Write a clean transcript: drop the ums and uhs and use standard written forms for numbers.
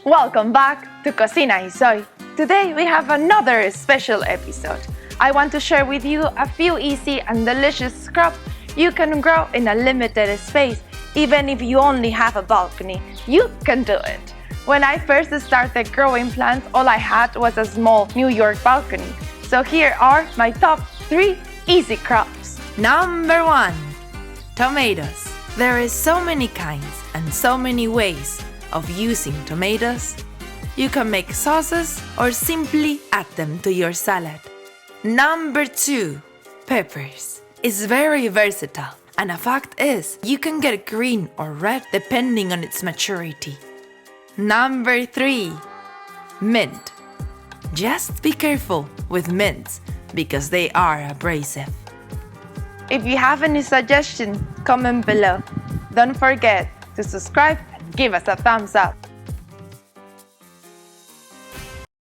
Welcome back to Cocina y Soy. Today we have another special episode. I want to share with you a few easy and delicious crops you can grow in a limited space. Even if you only have a balcony, you can do it. When I first started growing plants, all I had was a small New York balcony. So here are my top 3 easy crops. Number 1. Tomatoes. There is so many kinds and so many ways of using tomatoes. You can make sauces or simply add them to your salad. Number 2. Peppers. It's very versatile, and a fact is, you can get green or red depending on its maturity. Number 3. Mint. Just be careful with mints because they are abrasive. If you have any suggestions, comment below. Don't forget to subscribe and give us a thumbs up.